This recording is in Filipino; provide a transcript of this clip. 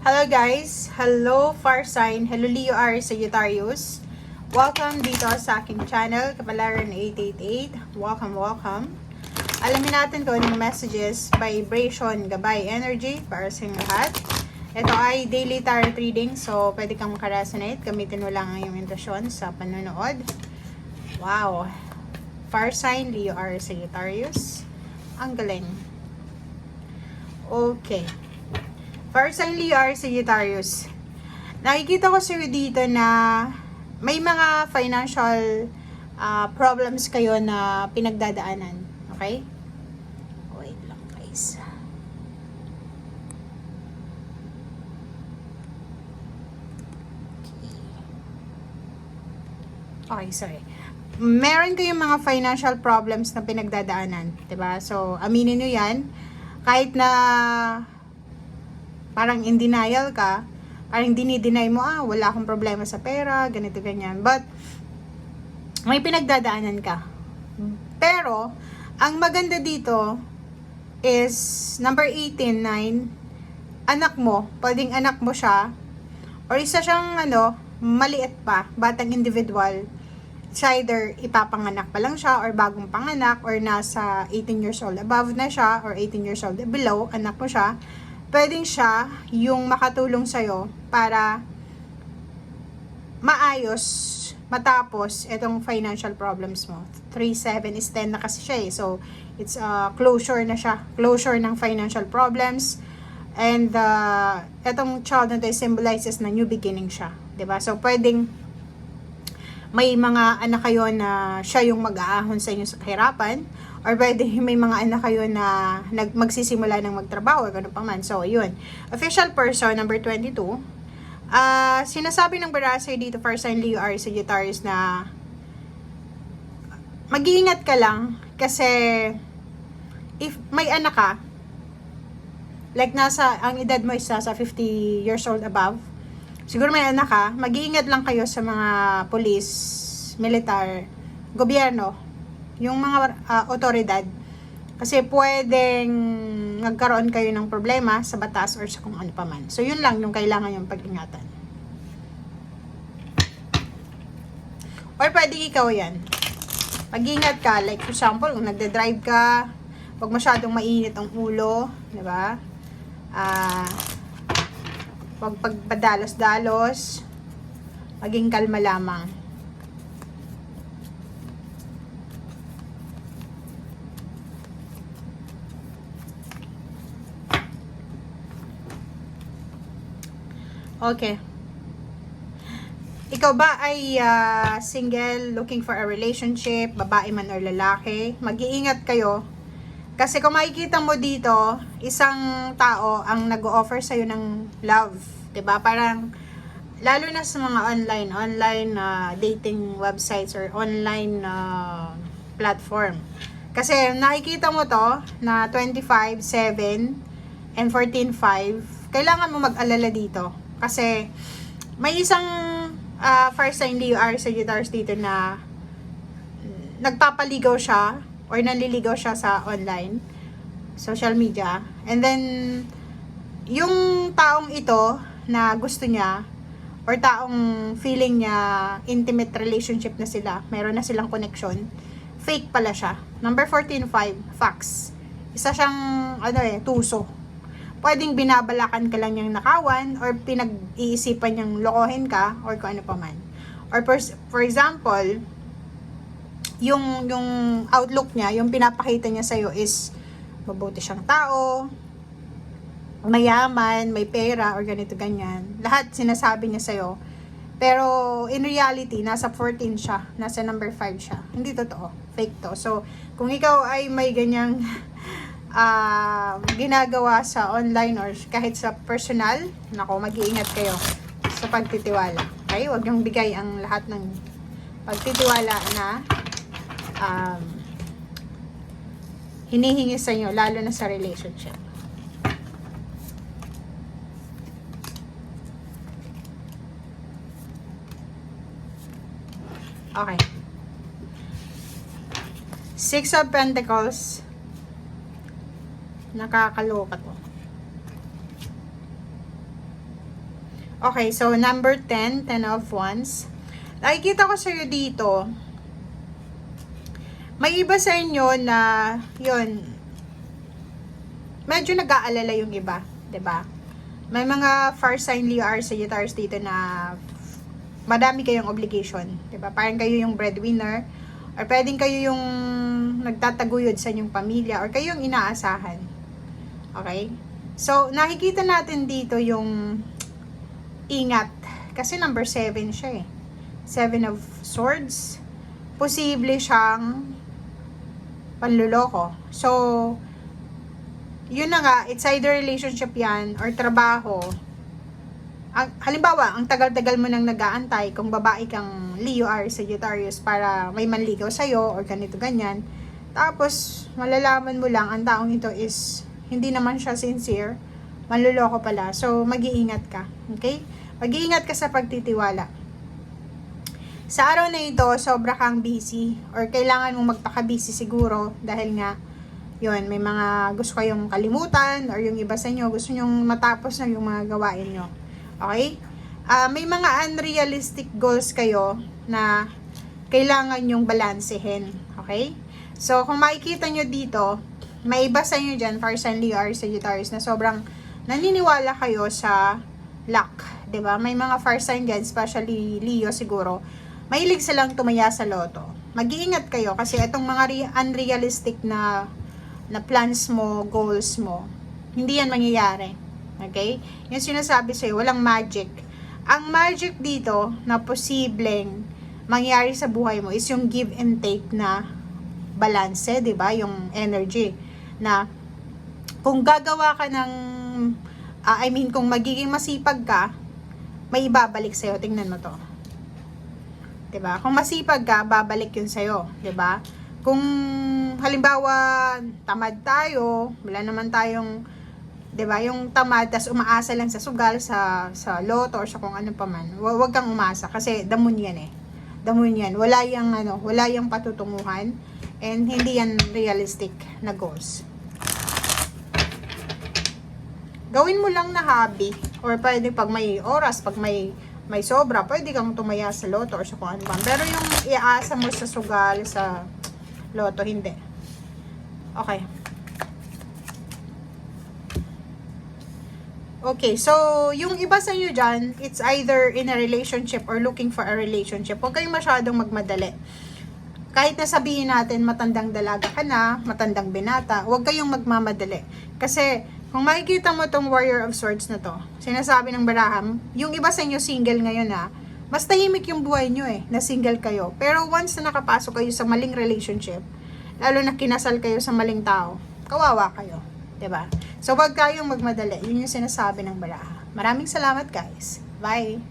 Hello guys! Hello Far Sign! Hello Leo Aries Sagittarius! Welcome dito sa aking channel, Kapalaran 888. Welcome! Alamin natin kung anong messages, vibration, gabay, energy para sa inyong lahat. Ito ay daily tarot reading, so pwede kang makaresonate. Gamitin mo lang ang iyong intuition sa panonood. Wow! Far Sign, Leo Aries Sagittarius. Ang galing. Okay. Far Sign, Leo Aries Sagittarius. Nakikita ko sa'yo dito na may mga financial problems kayo na pinagdadaanan. Okay? Wait lang guys. Okay, sorry. Meron kayong mga financial problems na pinagdadaanan. Diba? So, aminin nyo yan. Kahit na parang in denial ka, parang dinideny mo, wala akong problema sa pera, ganito, ganyan. But, may pinagdadaanan ka. Pero, ang maganda dito is, number 18, 9, anak mo, pwedeng anak mo siya, or isa siyang, maliit pa, batang individual. It's either ipapanganak pa lang siya, or bagong panganak, or nasa 18 years old above na siya, or 18 years old below, anak mo siya. Pwedeng siya yung makatulong sa'yo para maayos, matapos itong financial problems mo. 3-7 is 10 na kasi siya eh. So, it's closure na siya. Closure ng financial problems. And itong child na ito symbolizes na new beginning siya. 'Di ba? So, pwedeng may mga anak kayo na siya yung mag-aahon sa inyo sa kahirapan. Or pwede may mga anak kayo na magsisimula ng magtrabaho, gano'n pa man. So, yun. Official person, number 22. Sinasabi ng Barasay dito, Far Sign, Leo Aries Sagittarius, na mag-iingat ka lang kasi if may anak ka, like ang edad mo is nasa 50 years old above, siguro may anak ka, mag-iingat lang kayo sa mga police, militar, gobyerno, yung mga otoridad, kasi pwedeng nagkaroon kayo ng problema sa batas or sa kung ano pa man. So yun lang yung kailangan yung pag-ingatan. Or pwedeng ikaw yan, mag-ingat ka, like for example, kung nagde-drive ka, huwag masyadong mainit ang ulo, di ba? Huwag pagpadalos-dalos, maging kalma lamang. Okay. Ikaw ba ay single, looking for a relationship, babae man or lalaki? Mag-iingat kayo. Kasi kung makikita mo dito, isang tao ang nag-o-offer sa'yo ng love. 'Di ba? Parang, lalo na sa mga online dating websites or online platform. Kasi nakikita mo to na 25, 7, and 14, 5. Kailangan mo mag-alala dito. Kasi may isang Far Sign, Leo Aries Sagittarius dito na nagpapaligaw siya or nanliligaw siya sa online, social media. And then, yung taong ito na gusto niya or taong feeling niya intimate relationship na sila, meron na silang connection, fake pala siya. Number 14, 5, facts. Isa siyang, tuso. Pwedeng binabalakan ka lang niyang nakawan or pinag-iisipan niyang lokohin ka or kung ano pa man. Or for example, yung outlook niya, yung pinapakita niya sa'yo is mabuti siyang tao, mayaman, may pera, or ganito ganyan. Lahat sinasabi niya sa'yo. Pero in reality, nasa 14 siya, nasa number 5 siya. Hindi totoo, fake to. So, kung ikaw ay may ganyang ginagawa sa online or kahit sa personal, nako, mag-iingat kayo sa pagtitiwala. Okay? Huwag niyong bigay ang lahat ng pagtitiwala na hinihingi sa inyo, lalo na sa relationship. Okay. 6 of Pentacles. Nakakaloka to. Okay, so number 10, 10 of Wands. Nakikita ko sa'yo dito, may iba sa inyo na, yun, medyo nag-aalala yung iba, 'di ba? May mga fire sign Leo, Aries, Sagittarius dito na madami kayong obligation, 'di ba? Parang kayo yung breadwinner, or pwedeng kayo yung nagtataguyod sa inyong pamilya, or kayo yung inaasahan. Okay? So, nakikita natin dito yung ingat. Kasi number 7 siya eh. 7 of Swords. Posible siyang panluloko. So, yun na nga, it's either relationship yan or trabaho. Halimbawa, ang tagal-tagal mo nang nag-aantay kung babae kang Leo, Aries, Sagittarius para may manligaw sa'yo or ganito ganyan. Tapos, malalaman mo lang ang taong ito is hindi naman siya sincere, manluloko pala. So, mag-iingat ka. Okay? Mag-iingat ka sa pagtitiwala. Sa araw na ito, sobra kang busy or kailangan mong magpaka-busy siguro dahil nga, yun, may mga gusto kayong kalimutan or yung iba sa inyo gusto nyong matapos na yung mga gawain nyo. Okay? May mga unrealistic goals kayo na kailangan nyong balansehin. Okay? So, kung makikita nyo dito, may iba sa inyo dyan, fire sign Leo, Aries, Sagittarius, na sobrang naniniwala kayo sa luck. 'Di ba? May mga fire sign dyan, especially Leo siguro, mahilig silang tumaya sa loto. Mag-iingat kayo kasi itong mga unrealistic na plans mo, goals mo, hindi yan mangyayari. Okay? Yung sinasabi sa'yo, walang magic. Ang magic dito na posibleng mangyari sa buhay mo is yung give and take na balance, di ba? Yung energy na kung gagawa ka ng kung magiging masipag ka, may ibabalik sa'yo. Tingnan mo to. 'Di ba? Kung masipag ka, babalik 'yun sa'yo, 'di ba? Kung halimbawa tamad tayo, wala naman tayong, 'di ba, yung tamad tas umaasa lang sa sugal, sa loto or sa kung ano pa man. Huwag kang umasa kasi damon 'yan eh. Damon 'yan. Wala yang patutunguhan and hindi yan realistic na goals. Gawin mo lang na hobby or pwede pag may oras, pag may sobra, pwede kang tumaya sa loto or sa kung ano ba. Pero yung iaasa mo sa sugal, sa loto, hindi. Okay. Okay, so yung iba sa inyo dyan, it's either in a relationship or looking for a relationship. Huwag kayong masyadong magmadali. Kahit na sabihin natin matandang dalaga ka na, matandang binata, huwag kayong magmamadali. Kasi kung makikita mo tong Warrior of Swords na to, sinasabi ng Baraham, yung iba sa inyo single ngayon mas tahimik yung buhay nyo na single kayo. Pero once na nakapasok kayo sa maling relationship, lalo na kinasal kayo sa maling tao, kawawa kayo. 'Di ba? So, wag kayong magmadali. Yun yung sinasabi ng Baraham. Maraming salamat guys. Bye!